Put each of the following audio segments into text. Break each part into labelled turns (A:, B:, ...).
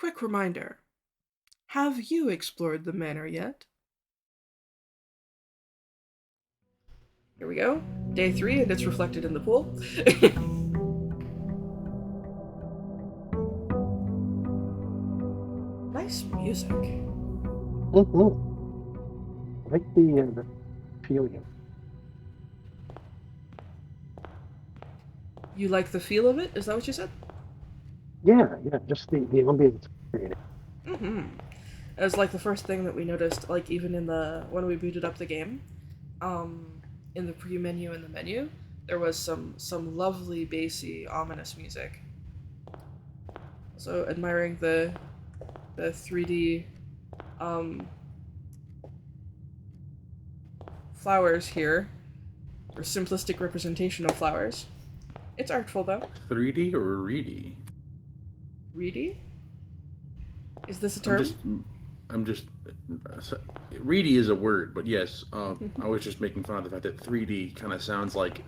A: Quick reminder. Have you explored the manor yet? Here we go. Day 3, and it's reflected in the pool. Nice music.
B: Mm-hmm. I like the feeling.
A: You like the feel of it? Is that what you said?
B: Yeah, just the ambience created.
A: Mm-hmm. It was like the first thing that we noticed, like even in the when we booted up the game, um, in the pre-menu and the menu, there was some lovely bassy, ominous music. So admiring the 3D um, flowers here, or simplistic representation of flowers. It's artful though.
C: 3D or reedy?
A: Reedy? Is this a
C: I'm
A: term?
C: just, I'm just. Reedy is a word, but yes, I was just making fun of the fact that 3D kind of sounds like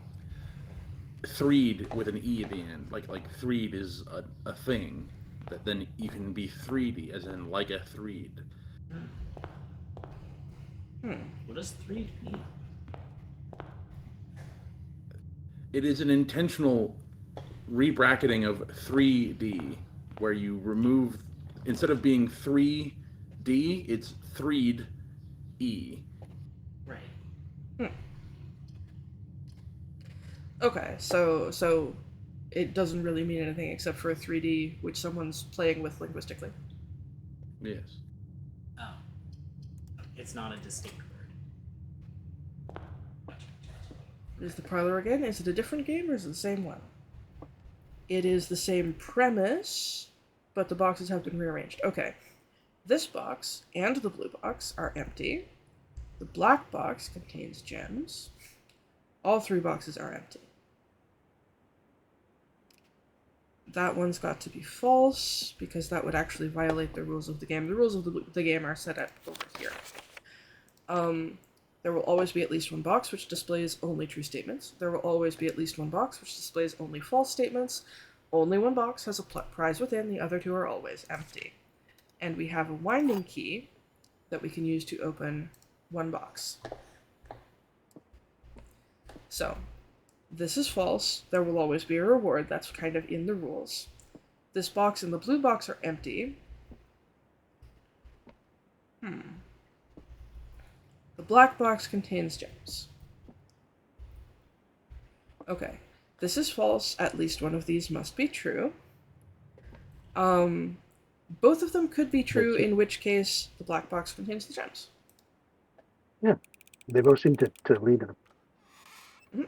C: threed with an e at the end. Like threed is a thing that then you can be 3D, as in like a threed.
D: What does three mean?
C: It is an intentional rebracketing of 3D, where you remove, instead of being 3D, it's 3'd E.
D: Right.
A: Hmm. Okay, so it doesn't really mean anything except for a 3D, which someone's playing with linguistically.
C: Yes.
D: Oh. It's not a distinct word.
A: Is the parlor again? Is it a different game or is it the same one? It is the same premise, but the boxes have been rearranged. Okay. This box and the blue box are empty. The black box contains gems. All 3 boxes are empty. That one's got to be false, because that would actually violate the rules of the game. The rules of the game are set up over here. There will always be at least one box which displays only true statements. There will always be at least one box which displays only false statements. Only one box has a prize within, the other 2 are always empty. And we have a winding key that we can use to open one box. So, this is false. There will always be a reward. That's kind of in the rules. This box and the blue box are empty. The black box contains gems. Okay. This is false. At least one of these must be true. Both of them could be true, in which case the black box contains the gems.
B: Yeah, they both seem to lead to
A: Mm-hmm.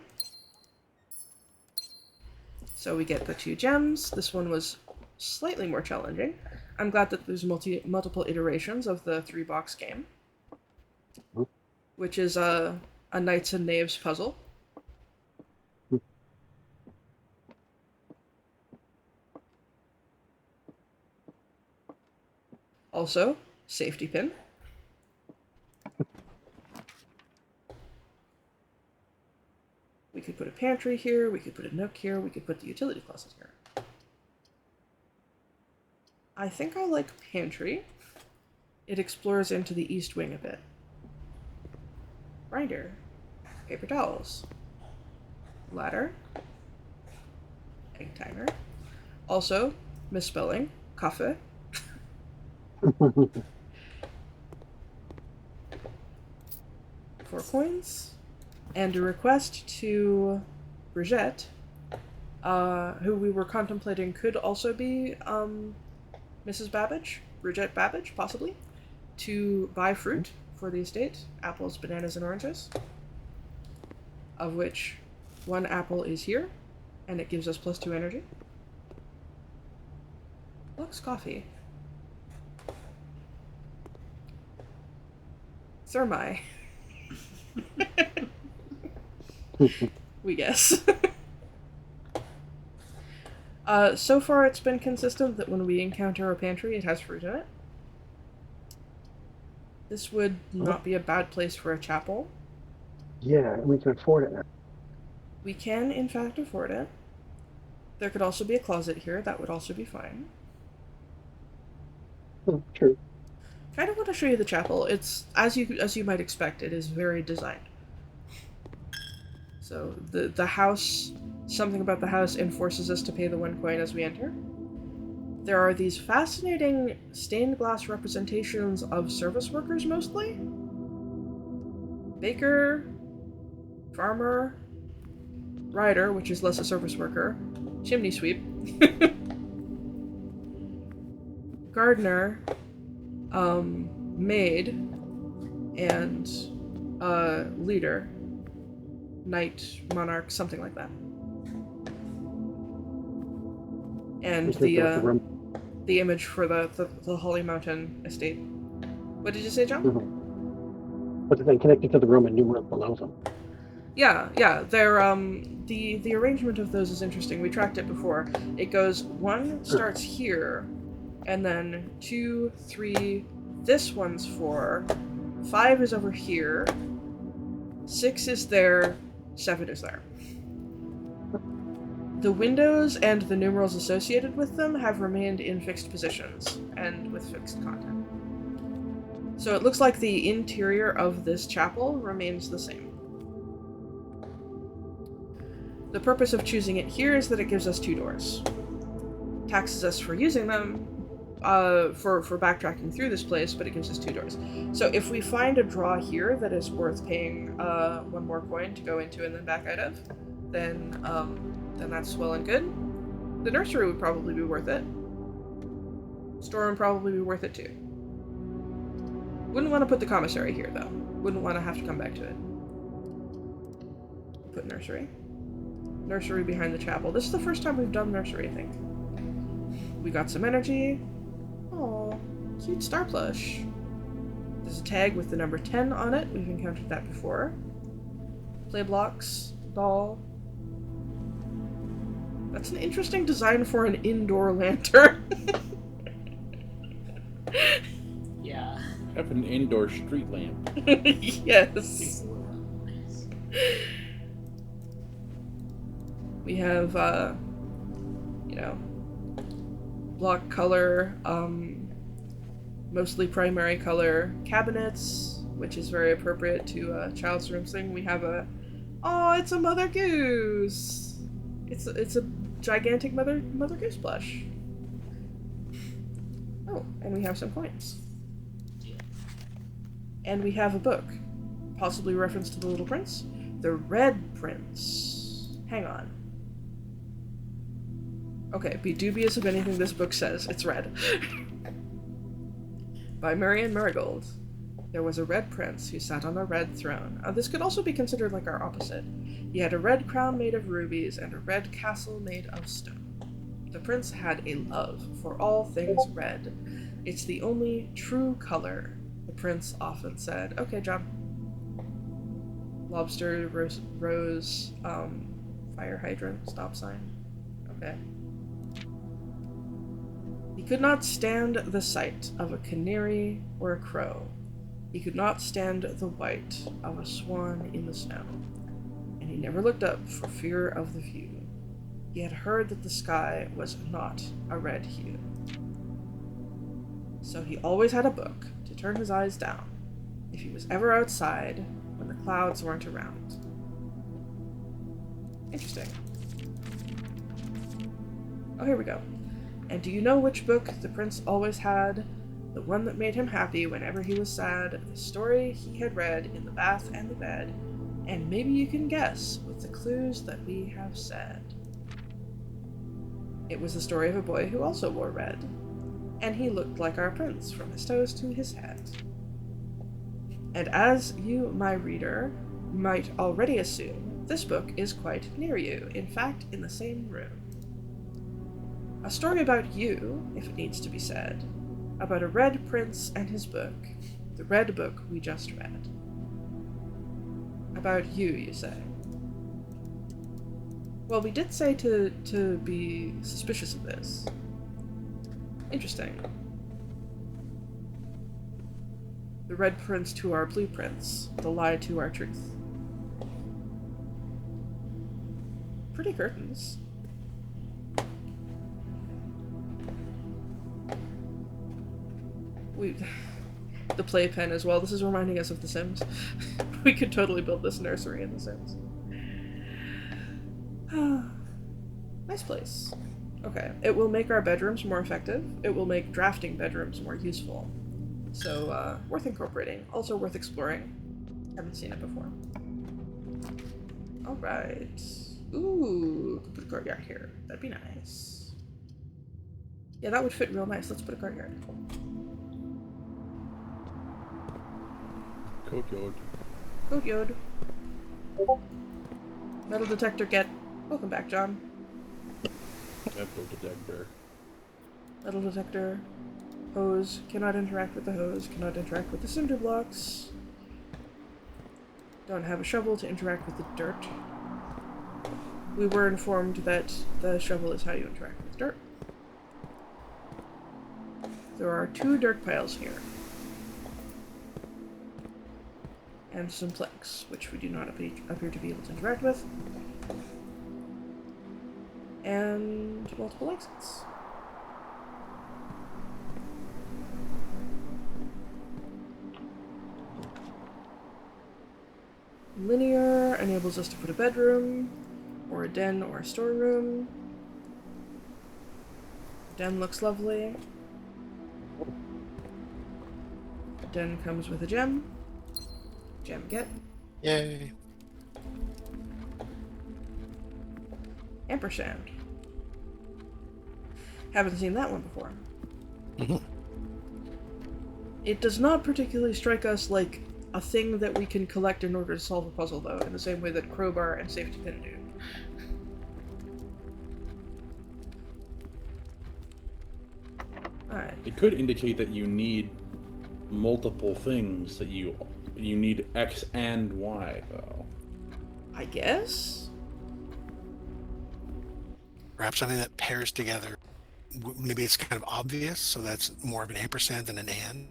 A: So we get the 2 gems. This one was slightly more challenging. I'm glad that there's multiple iterations of the 3-box game, which is a knights and knaves puzzle. Also, safety pin. We could put a pantry here, we could put a nook here, we could put the utility closet here. I think I like pantry. It explores into the east wing a bit. Grinder. Paper towels. Ladder. Egg timer. Also, misspelling, cafe. 4 coins. And a request to Brigitte, who we were contemplating could also be Mrs. Babbage, Brigitte Babbage, possibly, to buy fruit for the estate, apples, bananas, and oranges, of which 1 apple is here, and it gives us +2 energy. Lux coffee. Thermi. We guess. So far it's been consistent that when we encounter a pantry, it has fruit in it. This would not be a bad place for a chapel.
B: Yeah, we can afford it now.
A: We can, in fact, afford it. There could also be a closet here. That would also be fine.
B: True.
A: Kind of want to show you the chapel. It's as you might expect. It is very designed. So the house, something about the house enforces us to pay the 1 coin as we enter. There are these fascinating stained glass representations of service workers mostly. Baker, farmer, rider, which is less a service worker, chimney sweep, gardener, maid, and leader, knight, monarch, something like that. And the image for the Holly Mountain estate. What did you say, John?
B: But then connected to the Roman numerals below them.
A: Yeah. They're the arrangement of those is interesting. We tracked it before. It goes 1 starts here, and then 2, 3. This one's 4. 5 is over here. 6 is there. 7 is there. The windows and the numerals associated with them have remained in fixed positions and with fixed content. So it looks like the interior of this chapel remains the same. The purpose of choosing it here is that it gives us 2 doors. Taxes us for using them, for backtracking through this place, but it gives us 2 doors. So if we find a draw here that is worth paying 1 more coin to go into and then back out of, then that's well and good. The nursery would probably be worth it. Store would probably be worth it too. Wouldn't want to put the commissary here though. Wouldn't want to have to come back to it. Put nursery. Nursery behind the chapel. This is the first time we've done nursery, I think. We got some energy. Oh, cute star plush. There's a tag with the number 10 on it. We've encountered that before. Play blocks, doll. That's an interesting design for an indoor lantern.
D: Yeah.
C: Have an indoor street lamp.
A: Yes. We have, block color, mostly primary color cabinets, which is very appropriate to a child's room thing. We have it's a Mother Goose. It's a gigantic Mother Goose plush. Oh, and we have some coins.
D: Yeah.
A: And we have a book, possibly reference to the Little Prince. The Red Prince. Hang on. Okay, be dubious of anything this book says. It's red. By Marian Marigold. There was a red prince who sat on a red throne. This could also be considered like our opposite. He had a red crown made of rubies and a red castle made of stone. The prince had a love for all things red. It's the only true color, the prince often said. Okay, John. Lobster, rose, fire hydrant, stop sign. Okay. He could not stand the sight of a canary or a crow. He could not stand the white of a swan in the snow. And he never looked up for fear of the view. He had heard that the sky was not a red hue. So he always had a book to turn his eyes down if he was ever outside when the clouds weren't around. Interesting. Oh, here we go. And do you know which book the prince always had? The one that made him happy whenever he was sad, the story he had read in the bath and the bed, and maybe you can guess with the clues that we have said. It was the story of a boy who also wore red, and he looked like our prince from his toes to his head. And as you, my reader, might already assume, this book is quite near you, in fact, in the same room. A story about you, if it needs to be said, about a red prince and his book, the red book we just read. About you, you say? Well, we did say to be suspicious of this. Interesting. The red prince to our blue prince, the lie to our truth. Pretty curtains. We the playpen as well. This is reminding us of The Sims. We could totally build this nursery in The Sims. Nice place. Okay, it will make our bedrooms more effective. It will make drafting bedrooms more useful. So, worth incorporating. Also worth exploring. Haven't seen it before. Alright. Ooh, could put a courtyard here. That'd be nice. Yeah, that would fit real nice. Let's put a courtyard.
C: Courtyard.
A: Courtyard. Metal detector get. Welcome back, John.
C: Metal detector.
A: Metal detector. Hose. Cannot interact with the hose. Cannot interact with the cinder blocks. Don't have a shovel to interact with the dirt. We were informed that the shovel is how you interact with dirt. There are 2 dirt piles here. And some planks, which we do not appear to be able to interact with. And multiple exits. Linear enables us to put a bedroom, or a den, or a storeroom. Den looks lovely. Den comes with a gem. Gem get.
E: Yay.
A: Ampersand. Haven't seen that one before.
E: Mhm.
A: It does not particularly strike us like a thing that we can collect in order to solve a puzzle, though, in the same way that crowbar and safety pin do. Alright.
C: It could indicate that you need multiple things, that you need X and Y, though.
A: I guess?
E: Perhaps something that pairs together. Maybe it's kind of obvious, so that's more of an ampersand than an and.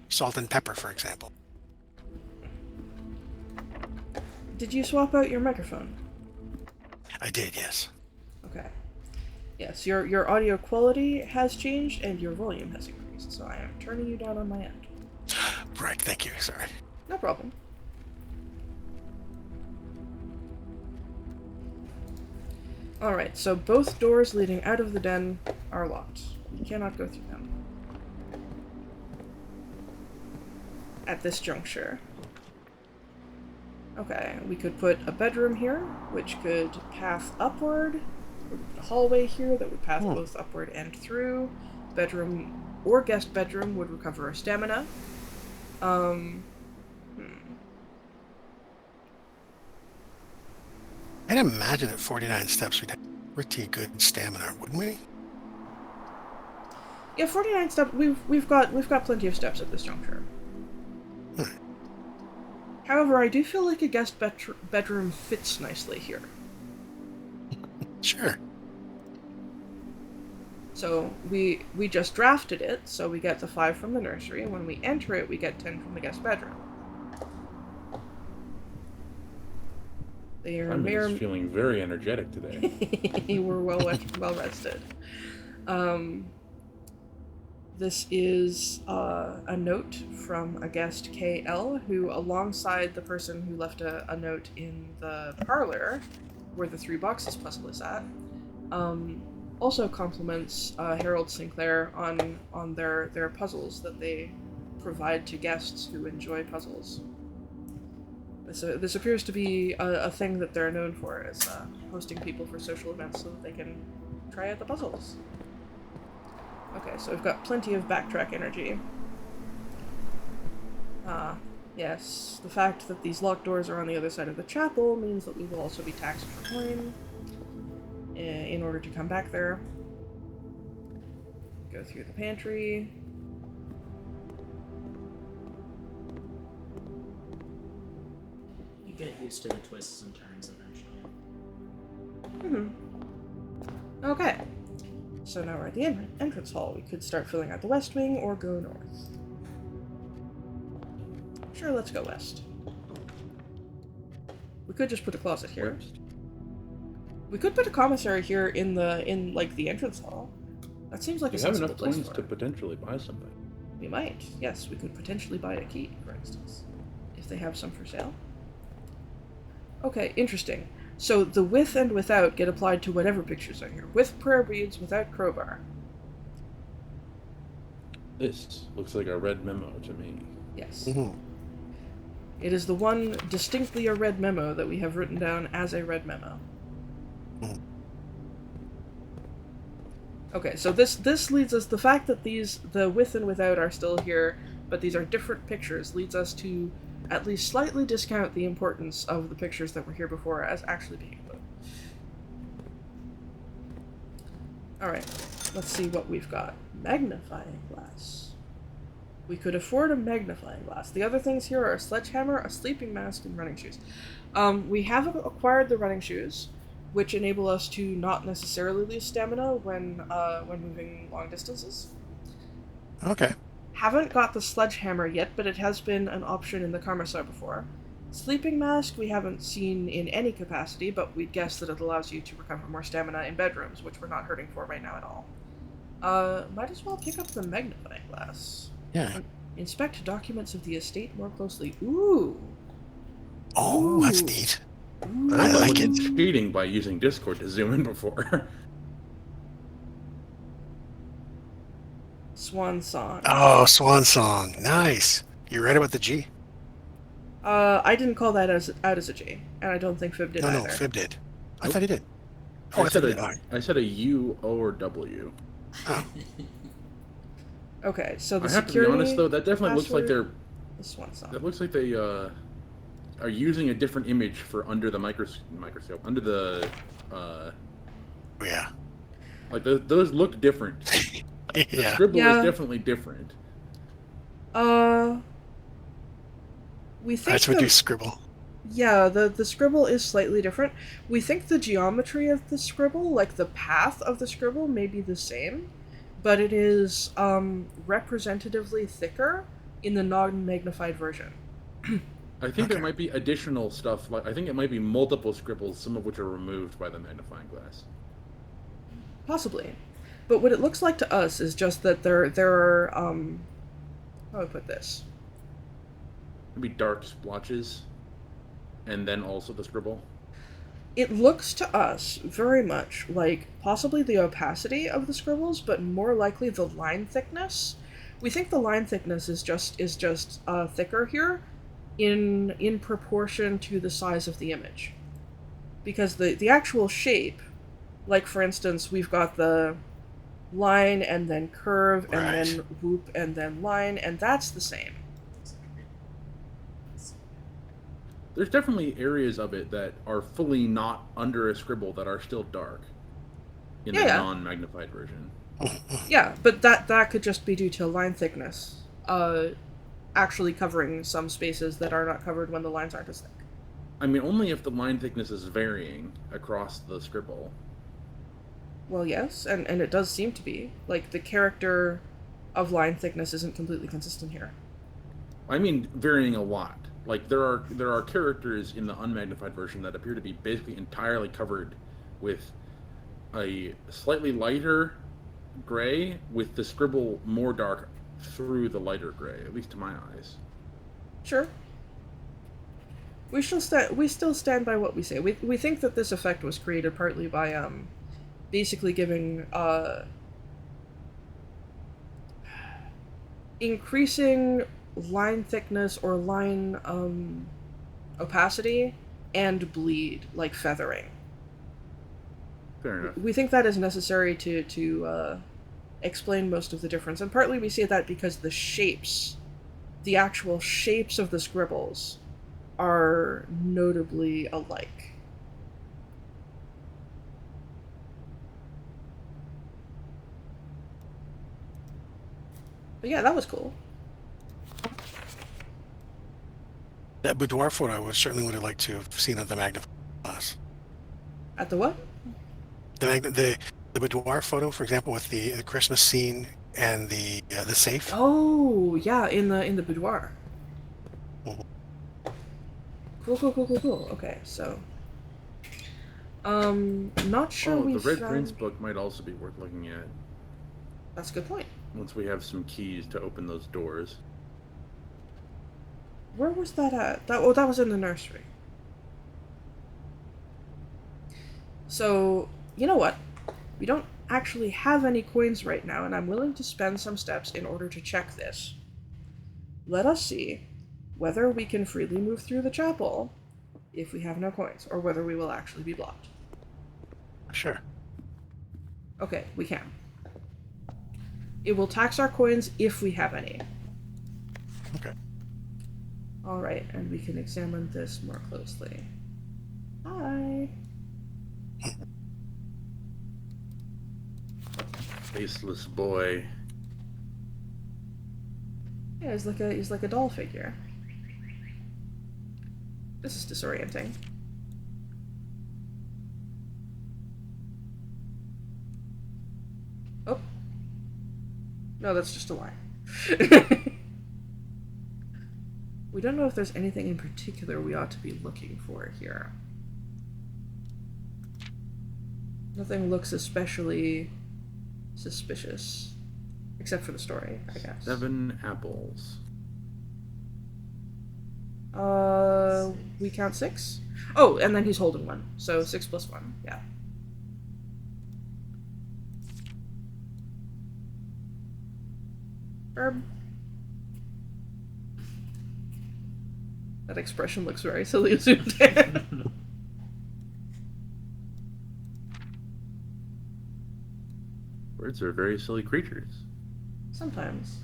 E: Salt and pepper, for example.
A: Did you swap out your microphone?
E: I did, yes.
A: Okay. Yes, your audio quality has changed and your volume has increased, so I am turning you down on my end.
E: Right, thank you, sorry.
A: No problem. Alright, so both doors leading out of the den are locked. We cannot go through them. At this juncture. Okay, we could put a bedroom here, which could path upward. We could put a hallway here that would path both upward and through. Bedroom or guest bedroom would recover our stamina.
E: I'd imagine at 49 steps we'd have pretty good stamina, wouldn't we?
A: Yeah, 49 steps. We've got plenty of steps at this juncture. However, I do feel like a guest bedroom fits nicely here.
E: Sure.
A: So we just drafted it, so we get the 5 from the nursery, and when we enter it, we get 10 from the guest bedroom. They are
C: I'm just feeling very energetic today.
A: We're well rested. This is a note from a guest, KL, who, alongside the person who left a note in the parlor, where the 3 boxes puzzle is at, also compliments Harold Sinclair on their puzzles that they provide to guests who enjoy puzzles. This appears to be a thing that they're known for, is hosting people for social events so that they can try out the puzzles. Okay, so we've got plenty of backtrack energy. Yes, the fact that these locked doors are on the other side of the chapel means that we will also be taxed for coin in order to come back there. Go through the pantry.
D: You get used to the twists and turns eventually.
A: Okay. So now we're at the entrance hall. We could start filling out the west wing or go north. Sure, let's go west. We could just put a closet here. We could put a commissary here in the entrance hall. That seems like
C: We
A: a
C: have
A: sensible
C: enough
A: place
C: coins
A: for
C: to
A: it.
C: potentially buy something.
A: We might. Yes, we could potentially buy a key, for instance, if they have some for sale. Okay, interesting. So the with and without get applied to whatever pictures are here. With prayer beads, without crowbar.
C: This looks like a red memo to me.
A: Yes.
E: Mhm.
A: It is the one distinctly a red memo that we have written down as a red memo.
E: Mhm.
A: Okay, so this leads us, the fact that the with and without are still here, but these are different pictures, leads us to at least slightly discount the importance of the pictures that were here before as actually being blue. Alright, let's see what we've got. Magnifying glass. We could afford a magnifying glass. The other things here are a sledgehammer, a sleeping mask, and running shoes. We have acquired the running shoes, which enable us to not necessarily lose stamina when moving long distances.
E: Okay.
A: Haven't got the sledgehammer yet, but it has been an option in the Karmasar before. Sleeping mask we haven't seen in any capacity, but we'd guess that it allows you to recover more stamina in bedrooms, which we're not hurting for right now at all. Might as well pick up the magnifying glass.
E: Yeah.
A: Inspect documents of the estate more closely. Ooh.
E: Oh, that's
A: Ooh.
E: neat.
A: Ooh.
E: I like
C: wasn't
E: it.
C: cheating by using Discord to zoom in before.
A: Swan song.
E: Oh, swan song. Nice. You're right about the G.
A: I didn't call that out as a G, and I don't think Fib did
E: No,
A: either.
E: Fib did. I
C: Nope.
E: thought he did. Oh, I thought he did. All right.
C: I said a U, O, or W.
E: Oh.
A: Okay, so the
C: I have to be
A: security
C: honest though, that definitely looks like
A: password, the swan song.
C: that looks like they are using a different image for under the microscope, under the
E: Yeah.
C: like those look different. The
E: Yeah.
C: scribble
A: Yeah.
C: is definitely different.
A: We think
E: That's what you scribble.
A: yeah, the scribble is slightly different. We think the geometry of the scribble, like the path of the scribble, may be the same, but it is representatively thicker in the non-magnified version.
C: I think there
E: Okay.
C: might be additional stuff. Like I think it might be multiple scribbles, some of which are removed by the magnifying glass.
A: Possibly. But what it looks like to us is just that there are how do I put this?
C: Maybe dark splotches, and then also the scribble.
A: It looks to us very much like possibly the opacity of the scribbles, but more likely the line thickness. We think the line thickness is just thicker here, in proportion to the size of the image, because the actual shape, like for instance, we've got the line and then curve and
E: Right.
A: then whoop and then line, and that's the same.
C: There's definitely areas of it that are fully not under a scribble that are still dark in the
A: Yeah.
C: non-magnified version.
A: Yeah, but that could just be due to line thickness, actually covering some spaces that are not covered when the lines aren't as thick.
C: I mean, only if the line thickness is varying across the scribble.
A: Well, yes, and it does seem to be. Like, the character of line thickness isn't completely consistent here.
C: I mean, varying a lot. Like there are characters in the unmagnified version that appear to be basically entirely covered with a slightly lighter gray, with the scribble more dark through the lighter gray, at least to my eyes.
A: Sure. We still stand by what we say. We think that this effect was created partly by basically giving increasing line thickness or line opacity and bleed, like feathering.
C: Fair enough.
A: We think that is necessary to explain most of the difference, and partly we say that because the actual shapes of the scribbles are notably alike. But yeah, that was cool.
E: That boudoir photo I certainly would have liked to have seen at the magnifying glass.
A: At the what?
E: The boudoir photo, for example, with the Christmas scene and the safe.
A: Oh, yeah, in the boudoir.
E: Mhm.
A: Cool. Okay, so not sure
C: Oh,
A: we
C: the Red
A: found...
C: Prince book might also be worth looking at.
A: That's a good point.
C: Once we have some keys to open those doors.
A: Where was that at? That was in the nursery. So, you know what? We don't actually have any coins right now, and I'm willing to spend some steps in order to check this. Let us see whether we can freely move through the chapel if we have no coins, or whether we will actually be blocked.
E: Sure.
A: Okay, we can. It will tax our coins if we have any.
E: Okay.
A: Alright, and we can examine this more closely. Hi.
C: Faceless boy.
A: Yeah, he's like a doll figure. This is disorienting. Oh. No, that's just a lie. We don't know if there's anything in particular we ought to be looking for here. Nothing looks especially suspicious. Except for the story, I guess.
C: 7 apples.
A: We count 6? Oh, and then he's holding one. So 6 plus 1, yeah. Herb. That expression looks very silly zoomed in.
C: Birds are very silly creatures.
A: Sometimes.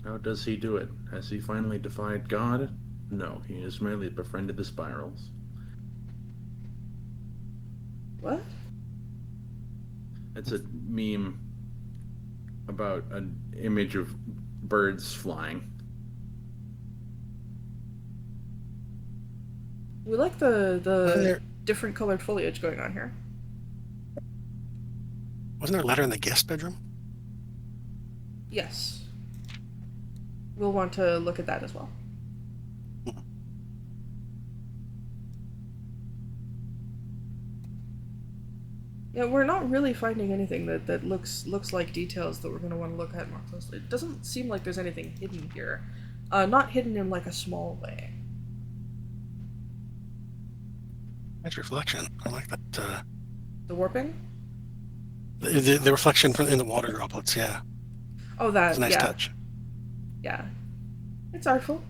C: How does he do it? Has he finally defied God? No, he has merely befriended the spirals.
A: What?
C: It's a meme about an image of birds flying.
A: We like the different colored foliage going on here.
E: Wasn't there a letter in the guest bedroom?
A: Yes. We'll want to look at that as well. Yeah, we're not really finding anything that looks like details that we're going to want to look at more closely. It doesn't seem like there's anything hidden here. Not hidden in like a small way.
E: Nice reflection. I like that.
A: The warping?
E: The reflection in the water droplets, yeah.
A: Oh, that,
E: It's a nice
A: yeah.
E: touch.
A: Yeah. It's artful.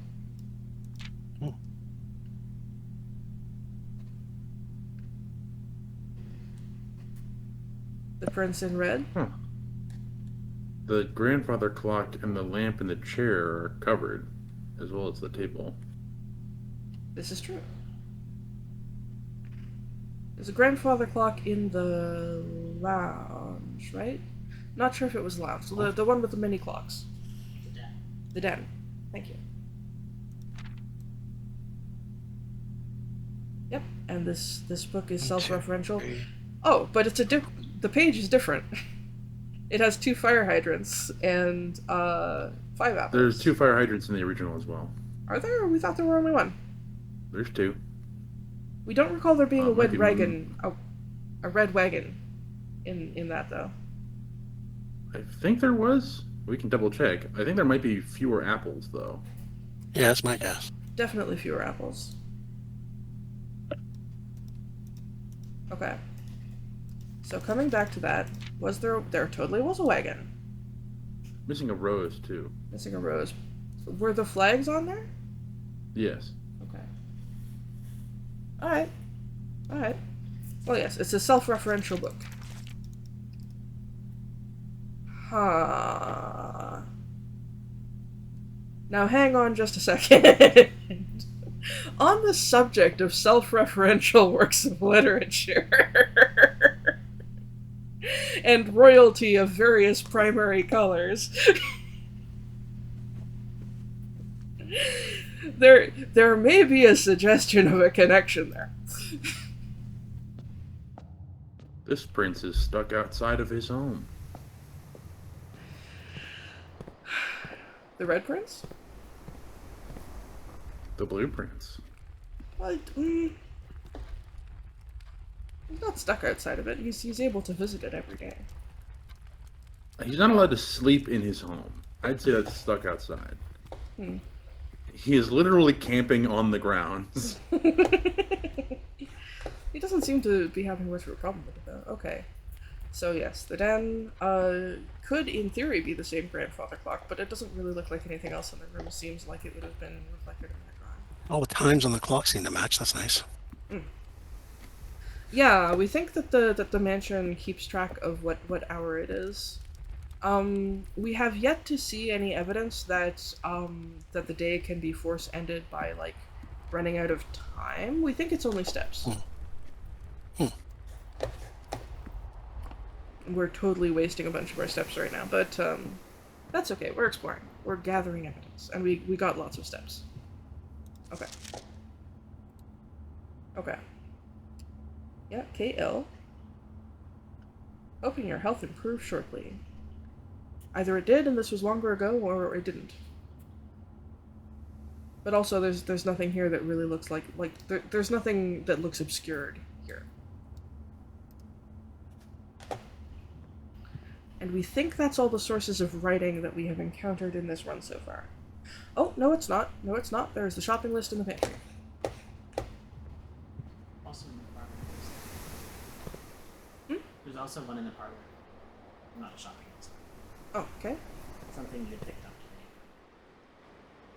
A: The prince in red?
C: Huh. The grandfather clock and the lamp in the chair are covered, as well as the table.
A: This is true. There's a grandfather clock in the lounge, right? Not sure if it was lounge. So the one with the mini clocks.
D: The den.
A: The den. Thank you. Yep, and this book is self-referential. Oh, but it's the page is different. It has 2 fire hydrants and 5 apples.
C: There's 2 fire hydrants in the original as well.
A: Are there? Or we thought there were only 1.
C: There's 2.
A: We don't recall there being a red
C: maybe
A: wagon. A red wagon in that though.
C: I think there was. We can double check. I think there might be fewer apples though.
E: Yeah, that's my guess.
A: Definitely fewer apples. Okay. So coming back to that, there totally was a wagon.
C: Missing a rose too.
A: Missing a rose. Were the flags on there?
C: Yes.
A: Okay. Alright. Alright. Well, yes, it's a self-referential book. Huh. Now hang on just a second. On the subject of self-referential works of literature and royalty of various primary colors, there may be a suggestion of a connection there.
C: This prince is stuck outside of his home.
A: The Red Prince?
C: the blueprints.
A: But, he's not stuck outside of it. He's able to visit it every day.
C: He's not allowed to sleep in his home. I'd say that's stuck outside.
A: Hmm.
C: He is literally camping on the grounds.
A: He doesn't seem to be having much of a problem with it, though. Okay. So, yes, the den could, in theory, be the same grandfather clock, but it doesn't really look like anything else in the room seems like it would have been reflected in that drawing.
E: All the times on the clock seem to match. That's nice.
A: Yeah, we think that the mansion keeps track of what hour it is. We have yet to see any evidence that that the day can be force ended by like running out of time. We think it's only steps. We're totally wasting a bunch of our steps right now, but that's okay. We're exploring. We're gathering evidence, and we got lots of steps. Okay. Okay. Yeah, KL. Hoping your health improves shortly. Either it did, and this was longer ago, or it didn't. But also, there's nothing here that really looks like there's nothing that looks obscured here. And we think that's all the sources of writing that we have encountered in this run so far. Oh, no it's not. No it's not. There's the shopping list in the pantry.
D: Also in the parlor. There's also one in the parlor. Not a shopping list.
A: Oh, okay.
D: Something you picked up to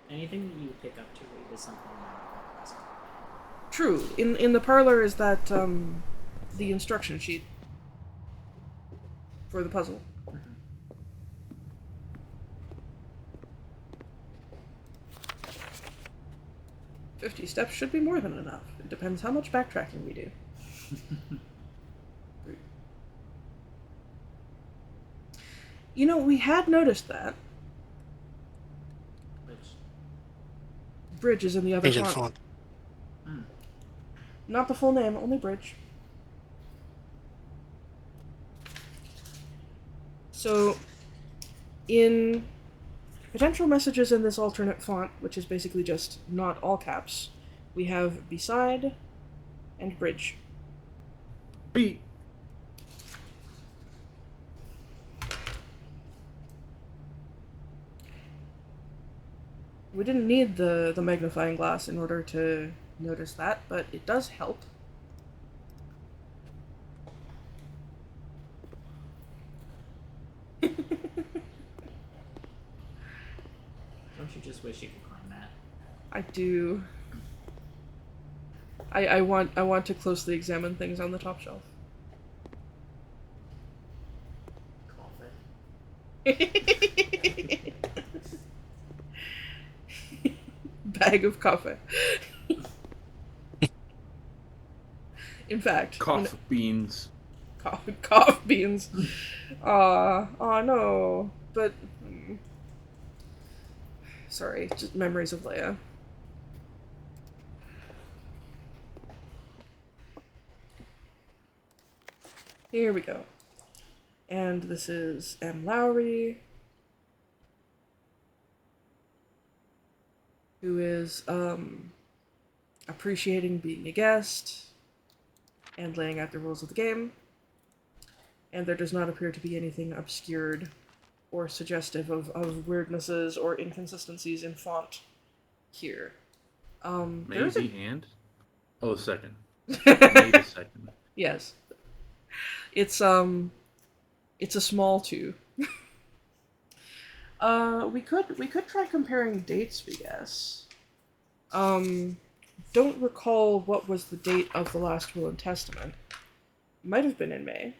D: read. Anything that you pick up to read is something that
A: True. In the parlor is that the instruction sheet for the puzzle. 50 steps should be more than enough. It depends how much backtracking we do. You know, we had noticed that.
D: Which?
A: Bridge is in the other
E: Agent
A: font.
E: font.
A: Not the full name, only Bridge. So, in potential messages in this alternate font, which is basically just not all caps, we have beside and bridge.
C: B.
A: We didn't need the magnifying glass in order to notice that, but it does help.
D: Don't you just wish you could climb that?
A: I do. I want to closely examine things on the top shelf.
D: Coffee.
A: Bag of coffee. In fact,
C: Cough beans.
A: Cough beans. Aw, no. But sorry, just memories of Leia. Here we go. And this is M. Lowry, who is appreciating being a guest and laying out the rules of the game. And there does not appear to be anything obscured or suggestive of weirdnesses or inconsistencies in font here. There's
C: Maybe hand? Oh, the second. Maybe second.
A: Yes. It's a small two. We could try comparing dates, we guess. Don't recall what was the date of the last will and testament. Might have been in May.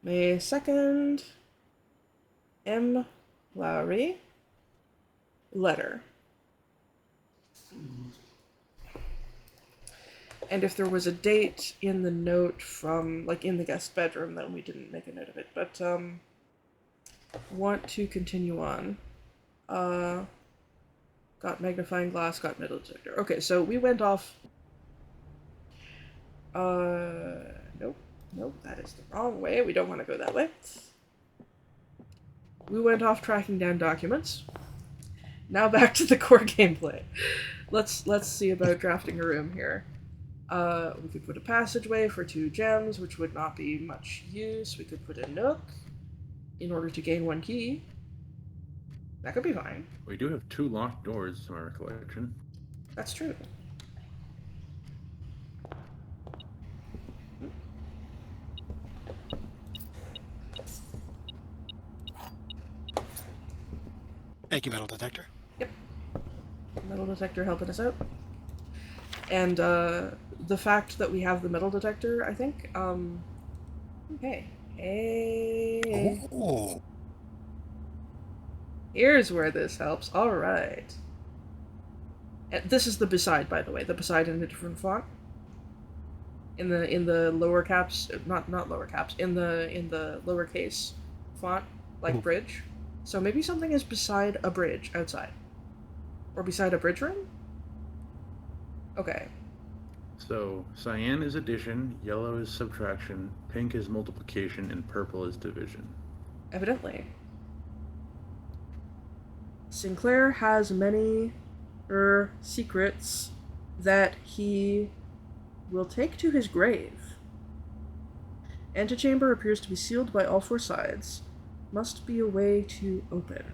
A: May 2nd. M. Lowry. Letter. And if there was a date in the note from, like, in the guest bedroom, then we didn't make a note of it. But, want to continue on. Got magnifying glass, got metal detector. Okay, so we went off... Nope, that is the wrong way. We don't want to go that way. We went off tracking down documents. Now back to the core gameplay. let's see about drafting a room here. We could put a passageway for 2 gems, which would not be much use. We could put a nook in order to gain 1 key. That could be fine.
C: We do have 2 locked doors, to my recollection.
A: That's true.
E: Thank you, metal detector.
A: Metal detector helping us out. And the fact that we have the metal detector, I think, okay. Hey.
E: Oh,
A: Here's where this helps. All right. This is the beside, by the way. The beside in a different font. In the lower caps, not lower caps. In the lowercase font, like bridge. So maybe something is beside a bridge outside, or beside a bridge room. Okay.
C: So, cyan is addition, yellow is subtraction, pink is multiplication, and purple is division.
A: Evidently. Sinclair has many secrets that he will take to his grave. Antechamber appears to be sealed by all 4 sides. Must be a way to open.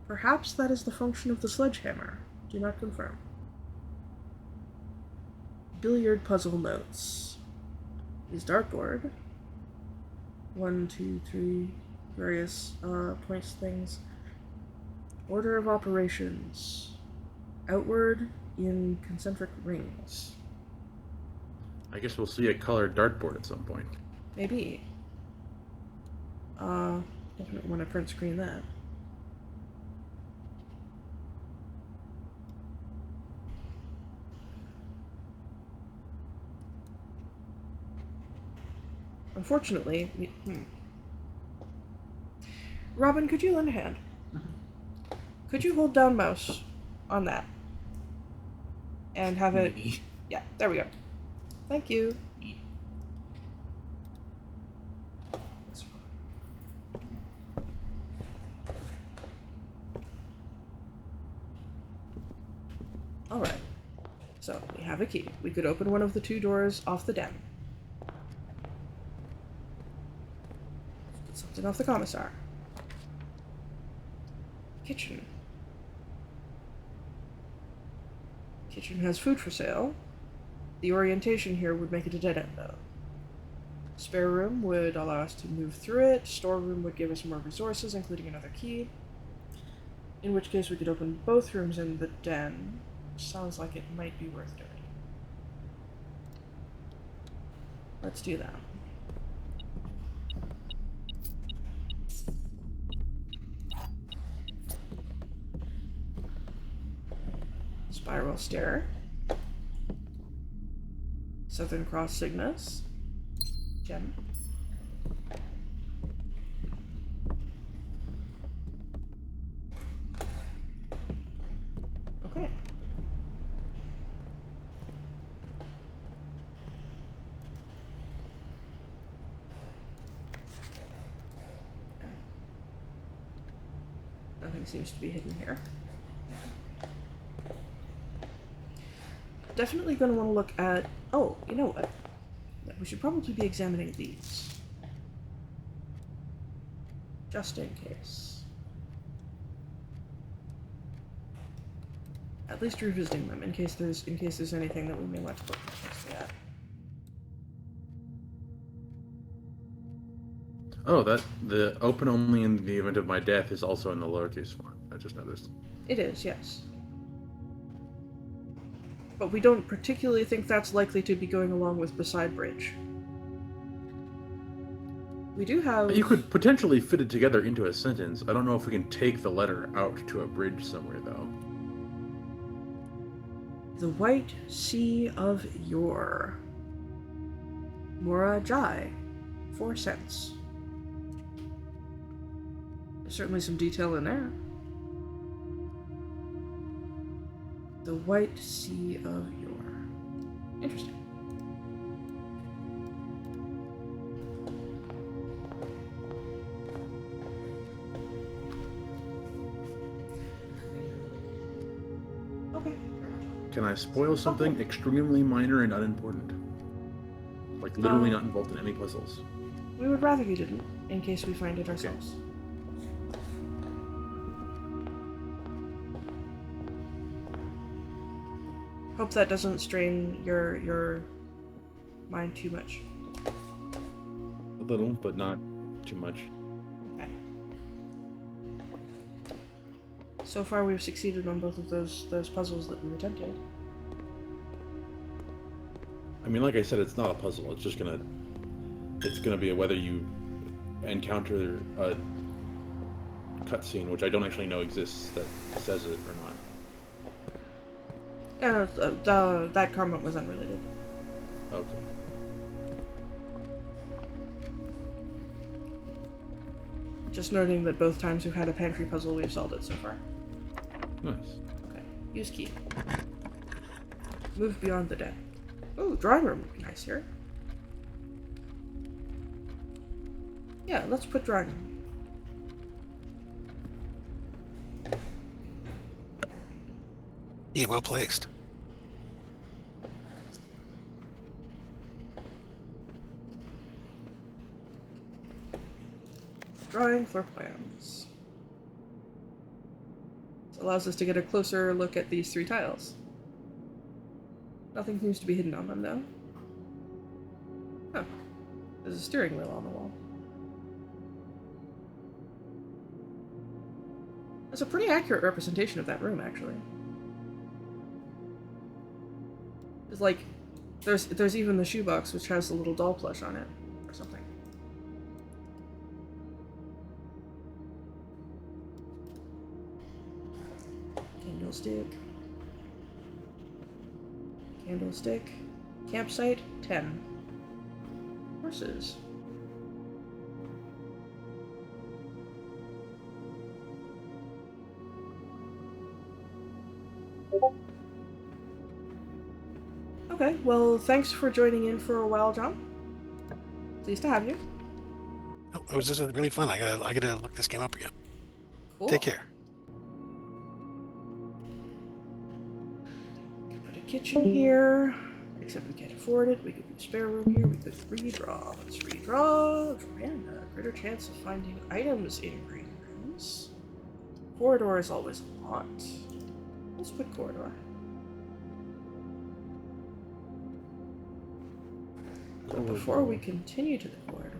A: Perhaps that is the function of the sledgehammer. Do not confirm. Billiard puzzle notes. Is dartboard. 1, 2, 3, various points things. Order of operations. Outward in concentric rings.
C: I guess we'll see a colored dartboard at some point.
A: Maybe. Definitely want to print screen that. Unfortunately, Robin, could you lend a hand? Could you hold down mouse on that? And have it...
D: Maybe.
A: Yeah, there we go. Thank you. Alright. So, we have a key. We could open one of the 2 doors off the den. Put something off the commissar. Kitchen. Kitchen has food for sale. The orientation here would make it a dead end, though. Spare room would allow us to move through it. Storeroom would give us more resources, including another key. In which case we could open both rooms in the den, which sounds like it might be worth doing. Let's do that. Spiral stair. Southern Cross Cygnus. Gem. Okay. Nothing seems to be hidden here. Definitely going to want to look at... Oh, you know what? We should probably be examining these. Just in case. At least revisiting them in case there's anything that we may want to look closely at.
C: Oh, the open only in the event of my death is also in the lowercase font. I just noticed.
A: It is, yes. But we don't particularly think that's likely to be going along with beside bridge. We do have...
C: You could potentially fit it together into a sentence. I don't know if we can take the letter out to a bridge somewhere, though.
A: The White Sea of Yore. Mora Jai. 4 cents. There's certainly some detail in there. The White Sea of Yore. Interesting. Okay.
C: Can I spoil something extremely minor and unimportant? Like literally not involved in any puzzles.
A: We would rather you didn't, in case we find it ourselves. Hope that doesn't strain your mind too much.
C: A little, but not too much.
A: Okay. So far, we've succeeded on both of those puzzles that we attempted.
C: I mean, like I said, it's not a puzzle. It's just gonna be whether you encounter a cutscene, which I don't actually know exists, that says it or not.
A: Yeah, that comment was unrelated.
C: Okay.
A: Just noting that both times we've had a pantry puzzle, we've solved it so far.
C: Nice.
A: Okay. Use key. Move beyond the den. Ooh, drawing room would be nice here. Yeah, let's put drawing room.
E: Yeah, well placed.
A: Drawing floor plans. This allows us to get a closer look at these 3 tiles. Nothing seems to be hidden on them, though. Huh. There's a steering wheel on the wall. That's a pretty accurate representation of that room, actually. It's like, there's even the shoebox, which has a little doll plush on it, or something. Candlestick. Candlestick. Campsite, 10. Horses. Okay, well, thanks for joining in for a while, John. Pleased to have you.
E: Oh, it was just really fun. I gotta look this game up again.
A: Cool.
E: Take care.
A: Put a kitchen here. Except we can't afford it. We could do a spare room here. We could redraw. Let's redraw. Miranda, greater chance of finding items in green rooms. Corridor is always a lot. Let's put corridor. But before we continue to the corridor,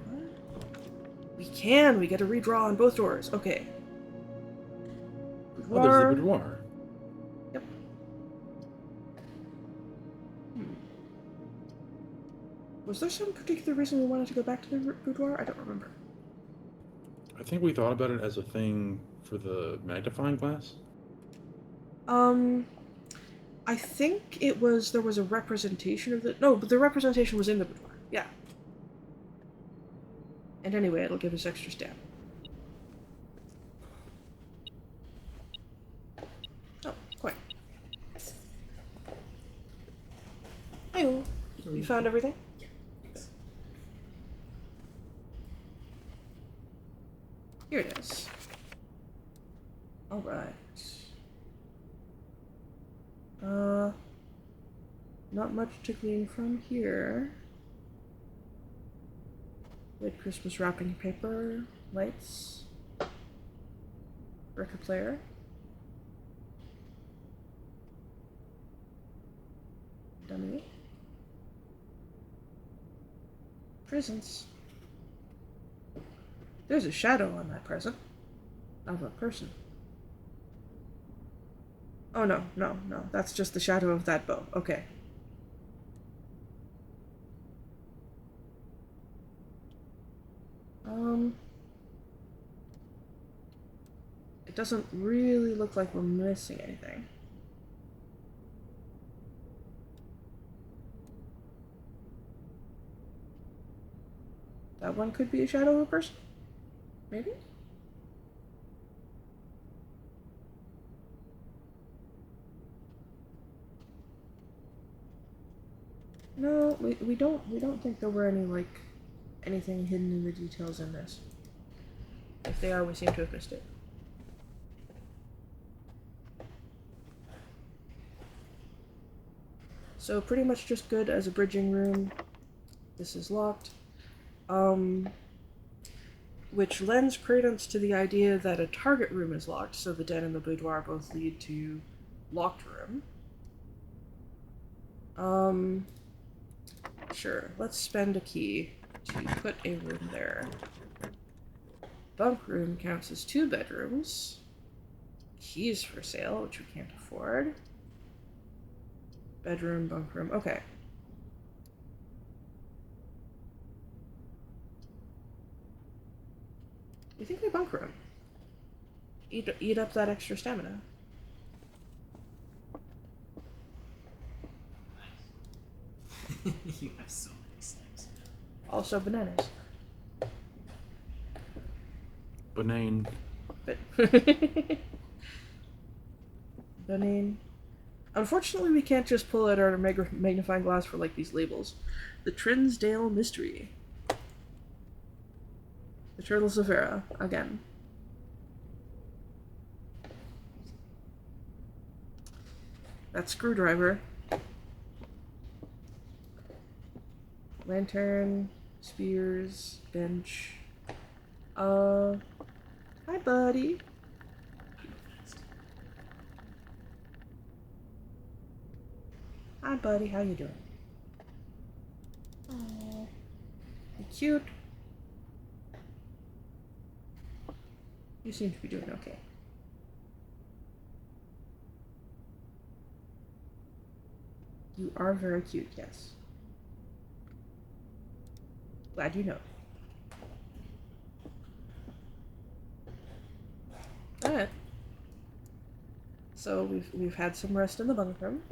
A: we get a redraw on both doors. Okay.
C: Oh, there's the boudoir.
A: Yep. Was there some particular reason we wanted to go back to the boudoir? I don't remember.
C: I think we thought about it as a thing for the magnifying glass.
A: I think there was a representation of the... No, but the representation was in the boudoir. Yeah. And anyway, it'll give us extra stamina. Oh, coin. Hey, you found everything?
D: Yeah. Thanks.
A: Here it is. Alright. Not much to glean from here. Red Christmas wrapping paper, lights, record player. Dummy. Presents. There's a shadow on that present. Of a person. Oh no. That's just the shadow of that bow. Okay. It doesn't really look like we're missing anything. That one could be a shadow of a person? Maybe? No, we don't think there were anything hidden in the details in this. If they are, we seem to have missed it. So pretty much just good as a bridging room. This is locked. Which lends credence to the idea that a target room is locked, so the den and the boudoir both lead to locked room. Sure, let's spend a key to put a room there. Bunk room counts as 2 bedrooms. Keys for sale, which we can't afford. Bedroom, bunk room, okay. You think we bunk room? Eat up that extra stamina.
D: You have so many snacks.
A: Also bananas.
C: Banane.
A: But banane. Unfortunately, we can't just pull out our magnifying glass for like these labels. The Trinsdale Mystery. The Turtles of Vera, again. That screwdriver. Lantern, spears, bench. Hi, buddy. Hi, buddy. How you doing? Aww. You cute. You seem to be doing okay. You are very cute, yes. Glad you know. Alright. So we've had some rest in the bunk room.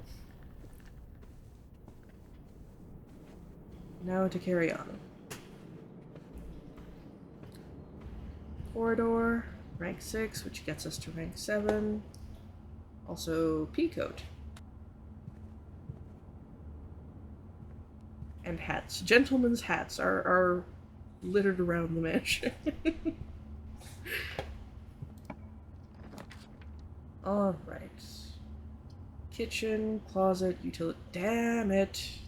A: Now to carry on. Corridor, rank 6, which gets us to rank 7. Also peacoat. And hats. Gentlemen's hats are littered around the mansion. Alright. Kitchen, closet, utility. Damn it!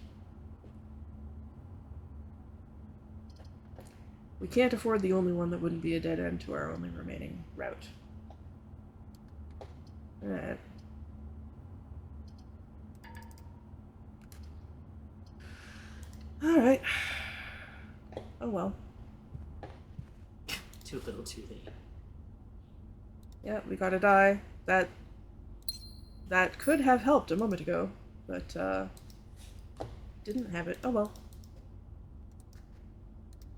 A: We can't afford the only one that wouldn't be a dead end to our only remaining route. Alright. Alright. Oh well.
D: Too little, too late.
A: Yeah, we gotta die. That could have helped a moment ago, but didn't have it. Oh well.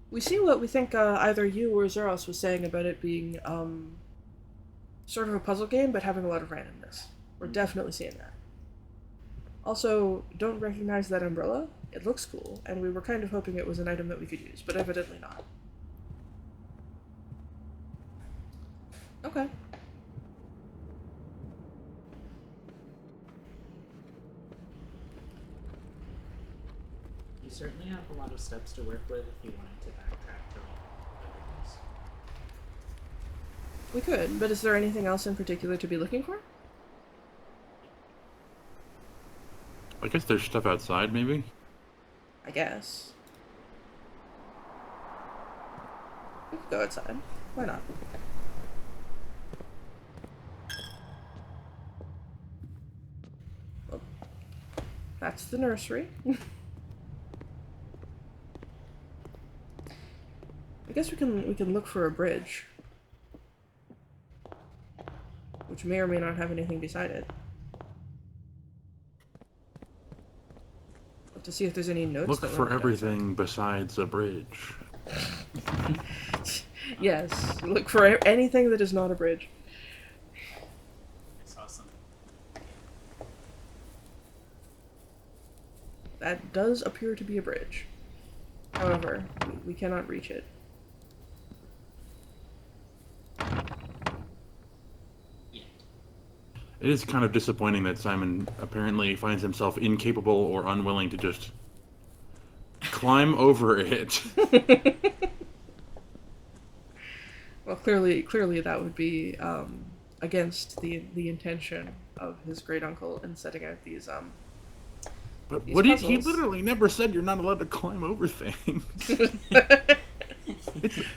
A: We see what we think either you or Zeros was saying about it being sort of a puzzle game, but having a lot of randomness. We're definitely seeing that. Also, don't recognize that umbrella. It looks cool, and we were kind of hoping it was an item that we could use, but evidently not. Okay.
D: You certainly have a lot of steps to work with if you wanted to backtrack to other things.
A: We could, but is there anything else in particular to be looking for?
C: I guess there's stuff outside, maybe?
A: I guess. We could go outside. Why not? Well, that's the nursery. I guess we can look for a bridge, which may or may not have anything beside it. To see if there's any notes.
C: Look
A: that
C: for
A: were left
C: everything besides a bridge.
A: outside. Yes, look for anything that is not a bridge.
D: That's awesome.
A: That does appear to be a bridge. However, we cannot reach it.
D: Yeah.
C: It is kind of disappointing that Simon apparently finds himself incapable or unwilling to just climb over it.
A: Well, clearly that would be against the intention of his great uncle in setting out these
C: But
A: these
C: what he
A: puzzles.
C: literally never said you're not allowed to climb over things.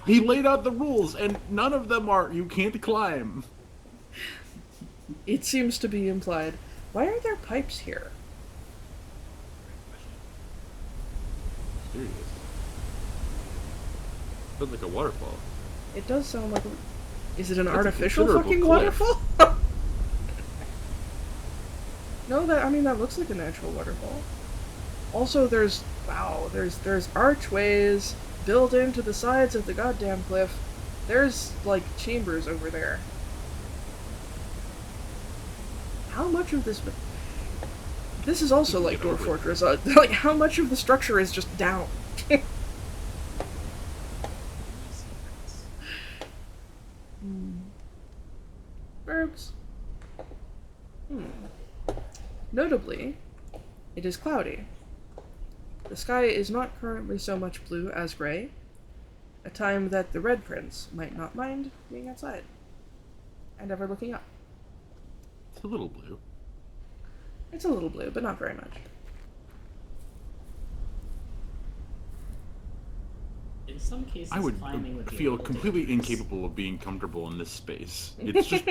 C: He laid out the rules, and none of them are you can't climb.
A: It seems to be implied. Why are there pipes here?
C: Serious. Sounds like a waterfall.
A: It does sound like. Is it an
C: That's a
A: artificial
C: considerable
A: fucking
C: cliff.
A: waterfall? No, that looks like a natural waterfall. Also, there's archways built into the sides of the goddamn cliff. There's like chambers over there. How much of this? This is also like Dwarf Fortress. Like, how much of the structure is just down? Verbs. Notably, it is cloudy. The sky is not currently so much blue as gray, a time that the Red Prince might not mind being outside and ever looking up.
C: It's a little blue.
A: It's a little blue, but not very much.
D: In some cases,
C: I would
D: climbing would be a
C: feel
D: little
C: completely
D: dangerous.
C: incapable of being comfortable in this space. It's just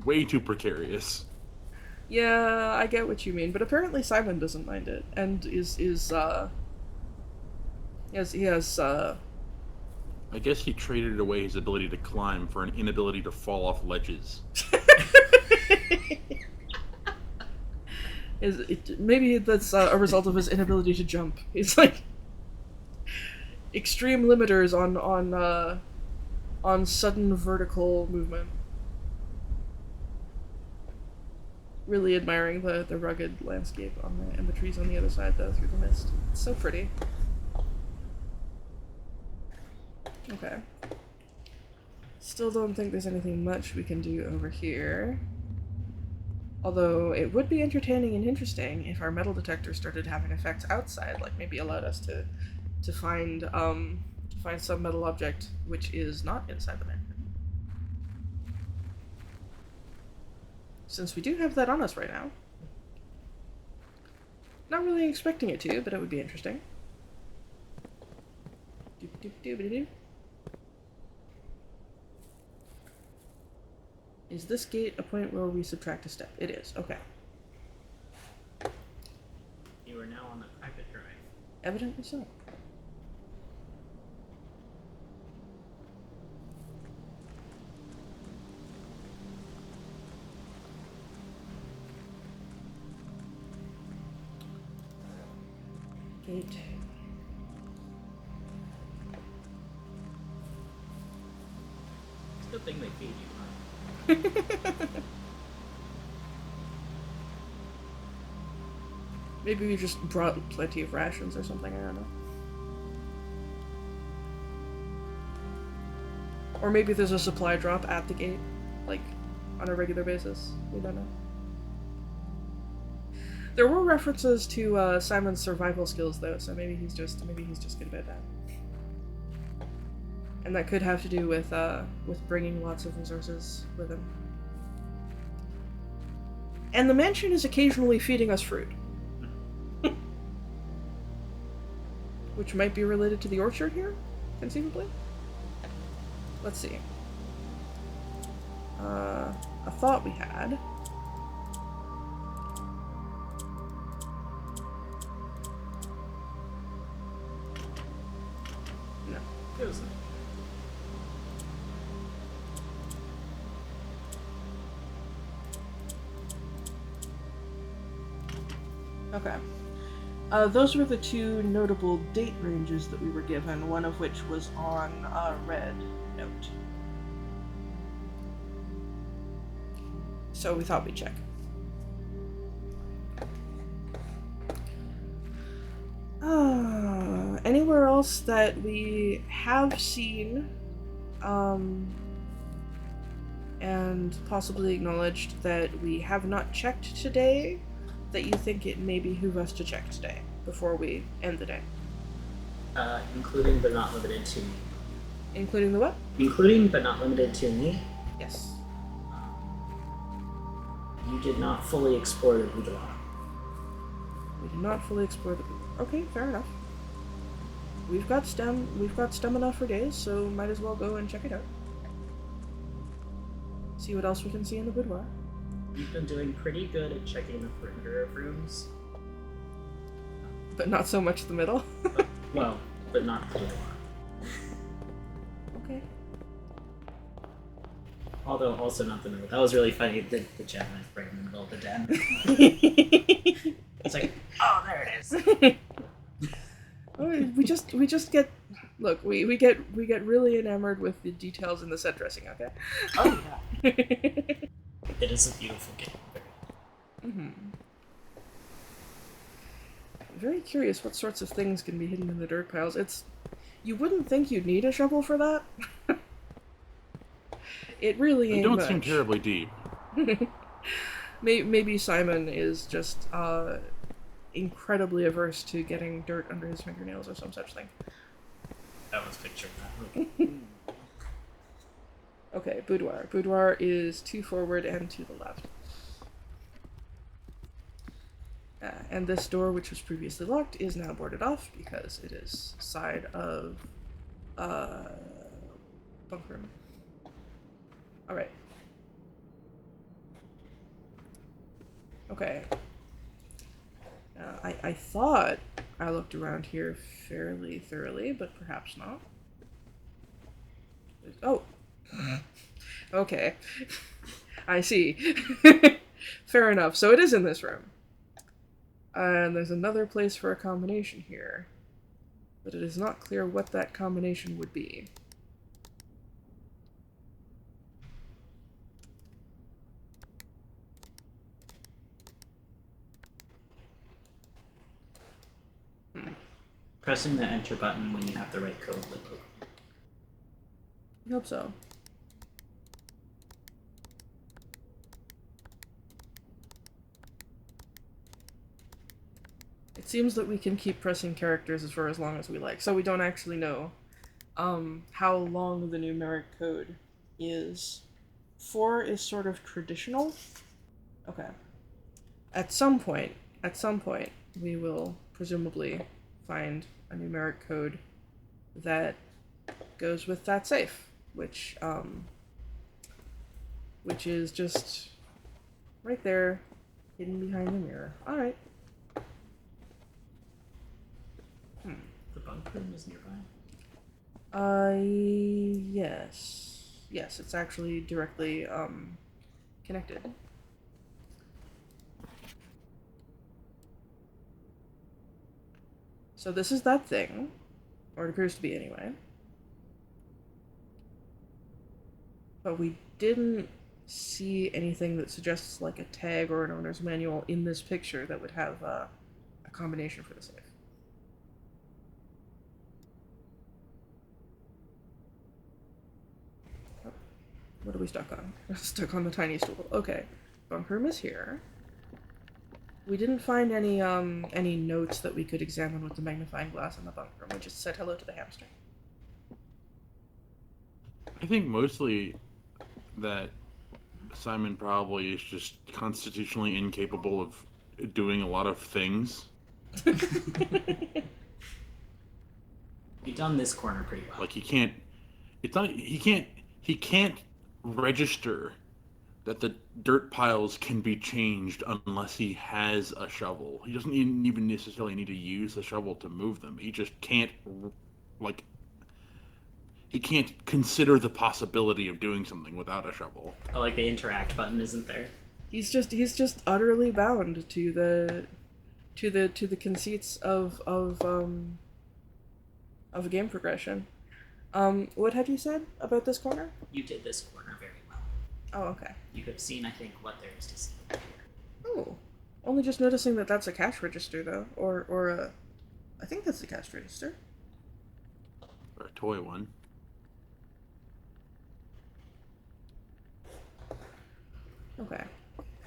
C: way too precarious.
A: Yeah, I get what you mean, but apparently Simon doesn't mind it, and he has
C: I guess he traded away his ability to climb for an inability to fall off ledges.
A: Maybe that's a result of his inability to jump. He's like extreme limiters on sudden vertical movement. Really admiring the rugged landscape and the trees on the other side, though, through the mist. It's so pretty. Okay. Still don't think there's anything much we can do over here. Although it would be entertaining and interesting if our metal detector started having effects outside, like maybe allowed us to find some metal object which is not inside the mansion. Since we do have that on us right now. Not really expecting it to, but it would be interesting. Doop-doop-doop-a-doo. Is this gate a point where we subtract a step? It is. Okay.
D: You are now on the private drive.
A: Evidently so. Gate.
D: It's a good thing they feed you, huh?
A: Maybe we just brought plenty of rations or something, I don't know. Or maybe there's a supply drop at the gate, like, on a regular basis. We don't know. There were references to Simon's survival skills, though, so maybe he's just good about that. And that could have to do with bringing lots of resources with him. And the mansion is occasionally feeding us fruit. Which might be related to the orchard here, conceivably? Let's see. A thought we had. No.
D: It was
A: Okay. Those were the two notable date ranges that we were given, one of which was on a red note. So we thought we'd check. Anywhere else that we have seen and possibly acknowledged that we have not checked today, that you think it may behoove us to check today before we end the day?
D: including but not limited to me.
A: Including the what?
D: Including but not limited to me.
A: Yes.
D: You did not fully explore the boudoir.
A: We did not fully explore the... Okay, fair enough. We've got STEM enough for days, so might as well go and check it out. See what else we can see in the boudoir.
D: You've been doing pretty good at checking the perimeter of rooms.
A: But not so much the middle.
D: Well, but not the door.
A: Okay.
D: Although also not the middle. That was really funny. The gem went right in the middle of the den. It's like, oh, there it is.
A: Oh, we just get... Look, we get really enamored with the details in the set dressing, okay?
D: Oh yeah. It is a beautiful game.
A: Mm-hmm. Very curious what sorts of things can be hidden in the dirt piles. You wouldn't think you'd need a shovel for that. It really
C: They
A: ain't
C: don't
A: much.
C: seem terribly deep.
A: Maybe Simon is just incredibly averse to getting dirt under his fingernails or some such thing.
D: I was picturing that.
A: Okay, boudoir. Boudoir is 2 forward and to the left. And this door, which was previously locked, is now boarded off because it is side of bunk room. Alright. Okay. I thought I looked around here fairly thoroughly, but perhaps not. Oh! Okay. I see. Fair enough. So it is in this room. And there's another place for a combination here. But it is not clear what that combination would be.
D: Pressing the enter button when you have the right code will open.
A: I hope so. It seems that we can keep pressing characters for as long as we like, so we don't actually know how long the numeric code is. 4 is sort of traditional. Okay. At some point, we will presumably find a numeric code that goes with that safe, which is just right there, hidden behind the mirror. All right.
D: The bunk room is nearby.
A: Yes. Yes, it's actually directly connected. So this is that thing, or it appears to be anyway. But we didn't see anything that suggests like a tag or an owner's manual in this picture that would have a combination for the safe. Oh, what are we stuck on? We're stuck on the tiny stool. Okay, bunk room is here. We didn't find any notes that we could examine with the magnifying glass in the bunk room. We just said hello to the hamster.
C: I think mostly that Simon probably is just constitutionally incapable of doing a lot of things.
D: You've done this corner pretty well.
C: Like he can't register that the dirt piles can be changed unless he has a shovel. He doesn't even necessarily need to use the shovel to move them. He just can't, like, he can't consider the possibility of doing something without a shovel.
D: Oh, like the interact button isn't there.
A: He's just utterly bound to the conceits of game progression. What had you said about this corner?
D: You did this corner very well.
A: Oh, okay.
D: You have seen, I think, what there is to see here.
A: Oh, only just noticing that that's a cash register though, or a, I think that's the cash register.
C: Or a toy one.
A: Okay.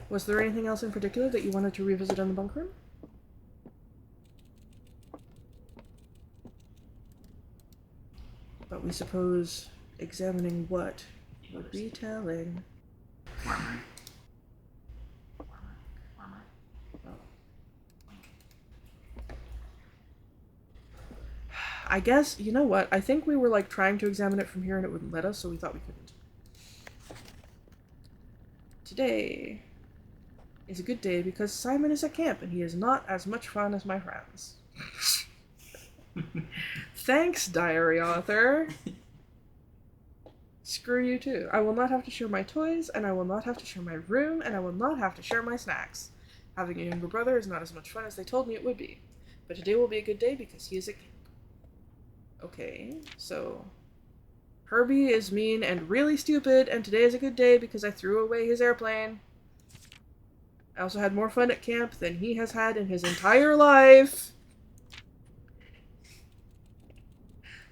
A: Was there anything else in particular that you wanted to revisit in the bunk room? But we suppose examining what would be telling.
D: Warmer. Warmer. Warmer.
A: Oh.
D: Blink.
A: I guess, you know what? I think we were like trying to examine it from here and it wouldn't let us, so we thought we couldn't. Today is a good day because Simon is at camp and he is not as much fun as my friends. Thanks, diary author. Screw you too. I will not have to share my toys, and I will not have to share my room, and I will not have to share my snacks. Having a younger brother is not as much fun as they told me it would be. But today will be a good day because he is at camp. Okay, so Herbie is mean and really stupid, and today is a good day because I threw away his airplane. I also had more fun at camp than he has had in his entire life.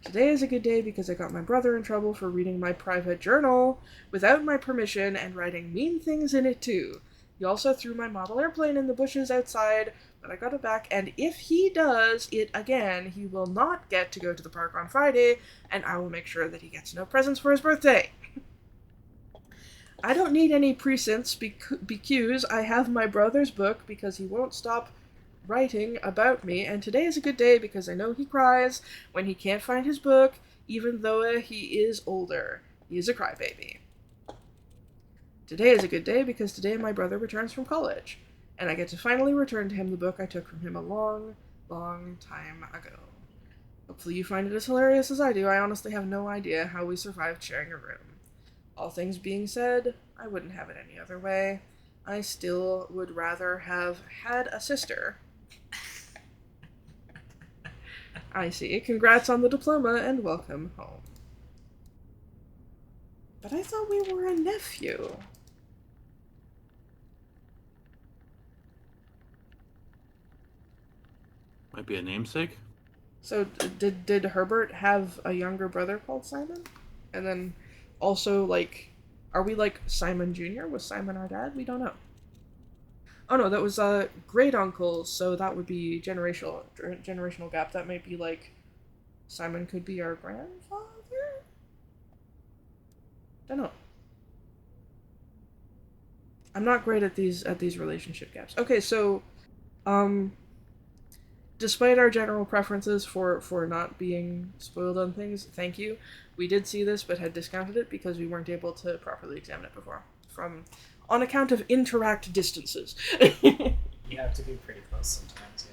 A: Today is a good day because I got my brother in trouble for reading my private journal without my permission and writing mean things in it too. He also threw my model airplane in the bushes outside, but I got it back, and if he does it again, he will not get to go to the park on Friday, and I will make sure that he gets no presents for his birthday. I don't need any presents BQs. I have my brother's book because he won't stop writing about me, and today is a good day because I know he cries when he can't find his book, even though he is older. He is a crybaby. Today is a good day because today my brother returns from college, and I get to finally return to him the book I took from him a long, long time ago. Hopefully you find it as hilarious as I do. I honestly have no idea how we survived sharing a room. All things being said, I wouldn't have it any other way. I still would rather have had a sister. I see. Congrats on the diploma and welcome home. But I thought we were a nephew.
C: Might be a namesake.
A: So did Herbert have a younger brother called Simon? And then also, like, are we like Simon Jr.? Was Simon our dad? We don't know. Oh no, that was great uncle, so that would be generational gap. That might be like Simon could be our grandfather? Don't know. I'm not great at these relationship gaps. Okay, so despite our general preferences for not being spoiled on things, thank you. We did see this but had discounted it because we weren't able to properly examine it before. On account of interact distances.
D: You have to be pretty close sometimes,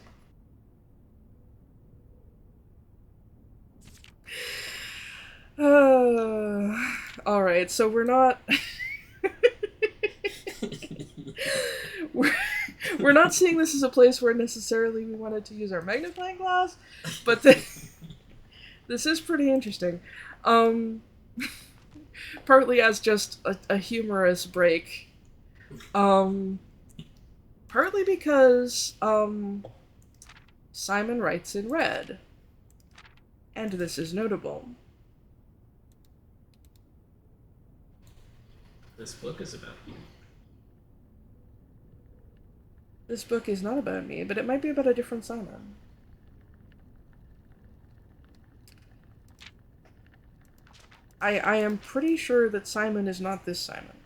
A: Alright, so we're not... we're not seeing this as a place where necessarily we wanted to use our magnifying glass, but this is pretty interesting. Partly as just a humorous break. Partly because, Simon writes in red. And this is notable.
D: This book is about you.
A: This book is not about me, but it might be about a different Simon. I am pretty sure that Simon is not this Simon.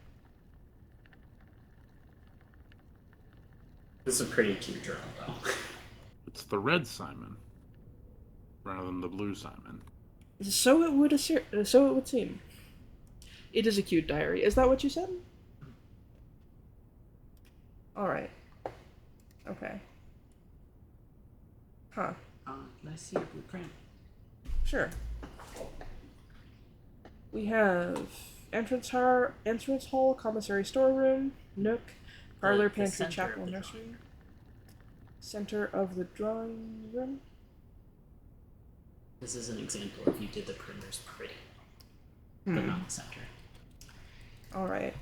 D: This is a pretty cute journal, though.
C: It's the red Simon, rather than the blue Simon.
A: So it would seem. It is a cute diary. Is that what you said? Alright. Okay. Huh.
D: Can I see your blueprint?
A: Sure. We have entrance hall, commissary storeroom, nook, parlor,
D: The
A: pantry,
D: center
A: chapel,
D: of the
A: nursery. Center of the drawing room.
D: This is an example if you did the primers pretty, but not the center.
A: Alright.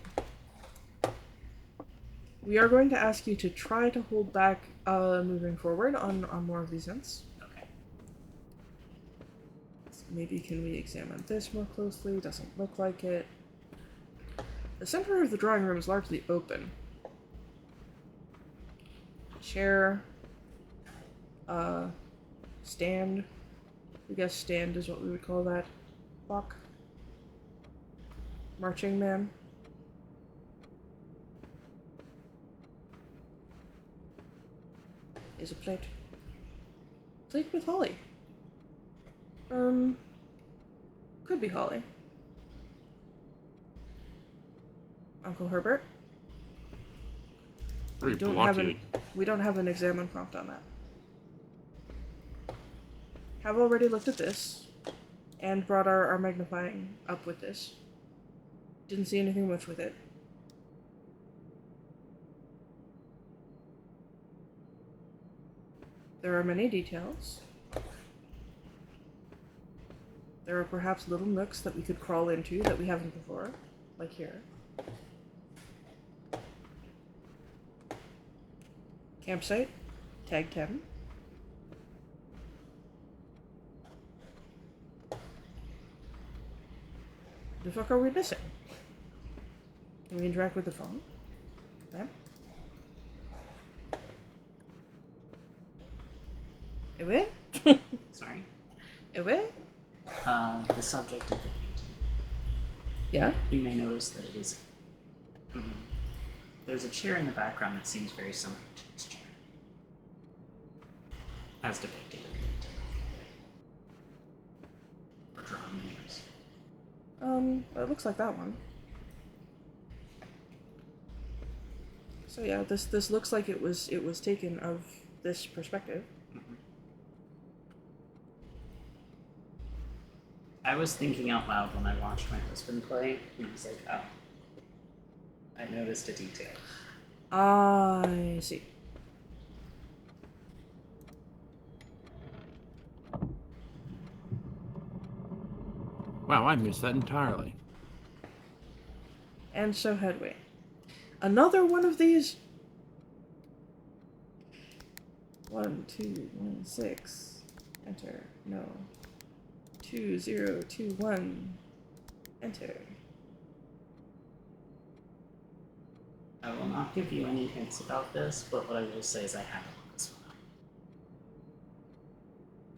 A: We are going to ask you to try to hold back moving forward on more of these hints.
D: Okay.
A: Maybe can we examine this more closely? Doesn't look like it. The center of the drawing room is largely open. Chair. Stand. I guess stand is what we would call that. Clock. Marching man. Is a plate. Plate with holly. Could be Holly. Uncle Herbert.
C: Very
A: don't
C: blocky.
A: We don't have an examine prompt on that. Have already looked at this, and brought our magnifying up with this. Didn't see anything much with it. There are many details. There are perhaps little nooks that we could crawl into that we haven't before, like here. Campsite, tag 10. The fuck are we missing? Can we interact with the phone? Okay. Ewe?
D: Sorry.
A: Ewe?
D: The subject of the painting.
A: Yeah?
D: You may notice that it is. There's a chair in the background that seems very similar to this chair, as depicted in the painting. Or drawn, anyways.
A: It looks like that one. So yeah, this looks like it was taken of this perspective.
D: I was thinking out loud when I watched my husband play, and I was like, oh, I noticed a detail.
A: I see.
C: Wow, I missed that entirely.
A: And so had we. Another one of these. 1, 2, 1, 6. Enter. No. 2, 0, 2, 1. Enter.
D: I will not give you any hints about this, but what I will say is I haven't looked this one up.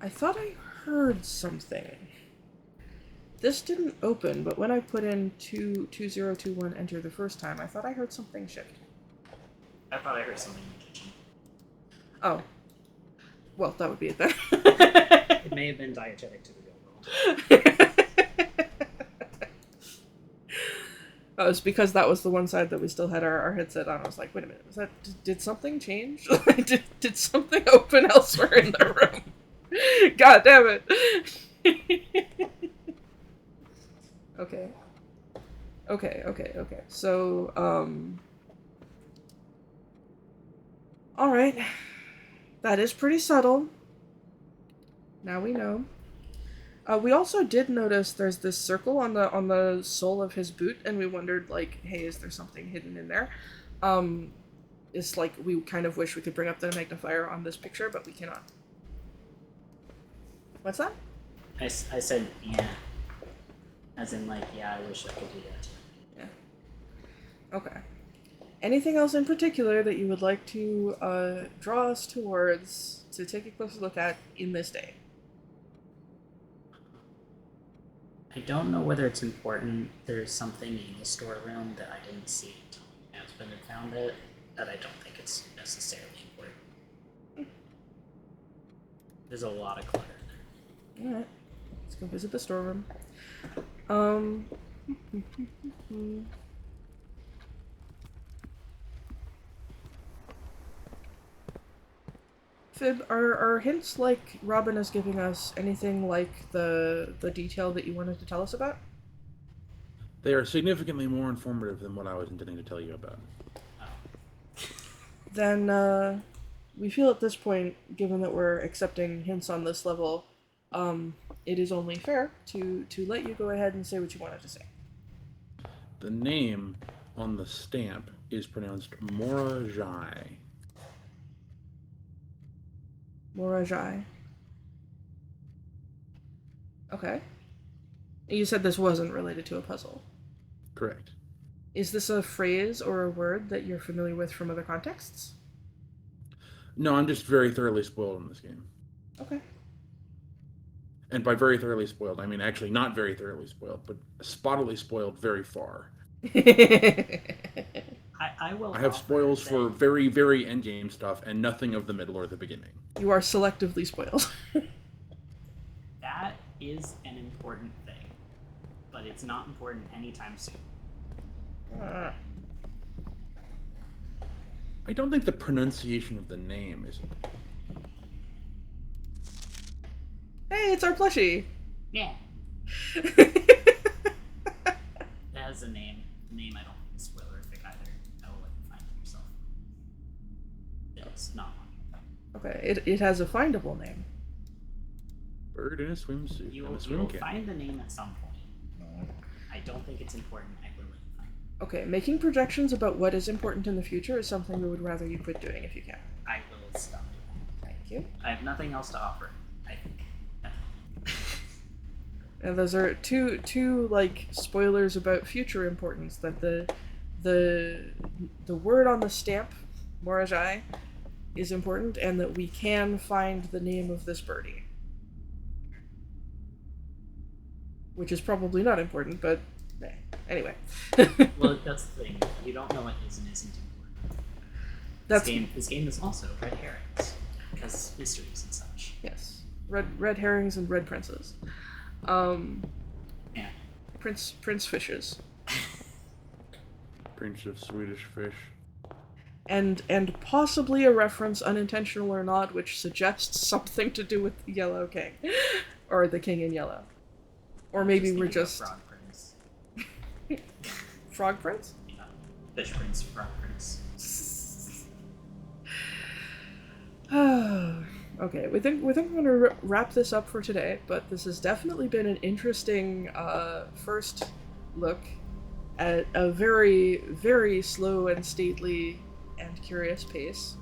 A: I thought I heard something. This didn't open, but when I put in 2021 enter the first time, I thought I heard something shift.
D: I thought I heard something in the kitchen.
A: Oh. Well, that would be it then.
D: It may have been diegetic to the real world.
A: Oh, it's because that was the one side that we still had our headset on. I was like, wait a minute, was that did something change? did something open elsewhere in the room? God damn it. Okay. So, alright. That is pretty subtle. Now we know. We also did notice there's this circle on the sole of his boot, and we wondered, like, hey, is there something hidden in there? It's like we kind of wish we could bring up the magnifier on this picture, but we cannot. What's that?
D: I said, yeah. As in, like, yeah, I wish I could do that too.
A: Yeah. Okay. Anything else in particular that you would like to draw us towards to take a closer look at in this day?
D: I don't know whether it's important. There's something in the storeroom that I didn't see until my husband had found it, that I don't think it's necessarily important. There's a lot of clutter there.
A: Alright. Let's go visit the storeroom. Fib, are hints like Robin is giving us anything like the detail that you wanted to tell us about?
C: They are significantly more informative than what I was intending to tell you about.
A: Then we feel at this point, given that we're accepting hints on this level, it is only fair to let you go ahead and say what you wanted to say.
C: The name on the stamp is pronounced Morajai.
A: Morajai. Okay. You said this wasn't related to a puzzle.
C: Correct.
A: Is this a phrase or a word that you're familiar with from other contexts?
C: No, I'm just very thoroughly spoiled in this game.
A: Okay.
C: And by very thoroughly spoiled, I mean actually not very thoroughly spoiled, but spottily spoiled very far.
D: I will.
C: I have
D: offer
C: spoils
D: that
C: for very, very endgame stuff and nothing of the middle or the beginning.
A: You are selectively spoiled.
D: That is an important thing, but it's not important anytime soon.
C: I don't think the pronunciation of the name is.
A: Hey, it's our plushie.
D: Yeah, it has a name. The name I don't think is spoilerific either. I will let you find it yourself. It's not one.
A: Okay, it has a findable name.
C: Bird in a swimsuit.
D: You
C: and
D: will,
C: a
D: you
C: swim
D: will
C: cap.
D: find the name at some point. I don't think it's important. I will let you find it.
A: Okay, making projections about what is important in the future is something we would rather you quit doing if you can.
D: I will stop doing
A: Thank you.
D: that. I have nothing else to offer, I think.
A: And those are two like spoilers about future importance that the word on the stamp, Morajai, is important, and that we can find the name of this birdie. Which is probably not important, but anyway.
D: Well, that's the thing. You don't know what is and isn't important.
A: That's
D: This game is also red herrings, because mysteries and such.
A: yes. Red herrings and red princes.
D: Yeah.
A: Prince fishes.
C: Prince of Swedish fish.
A: And possibly a reference, unintentional or not, which suggests something to do with the Yellow King. Or the King in Yellow. Or maybe we're
D: thinking of
A: just...
D: Frog Prince.
A: Frog Prince?
D: Yeah. Fish Prince, Frog Prince.
A: Okay, we think we're gonna wrap this up for today, but this has definitely been an interesting first look at a very, very slow and stately and curious pace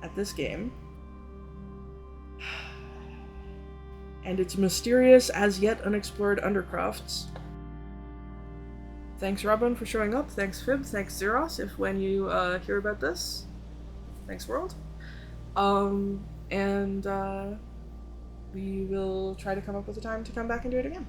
A: at this game. And its mysterious, as yet unexplored undercrafts. Thanks, Robin, for showing up. Thanks, Fib. Thanks, Zeros, if when you hear about this. Thanks, world. And we will try to come up with a time to come back and do it again.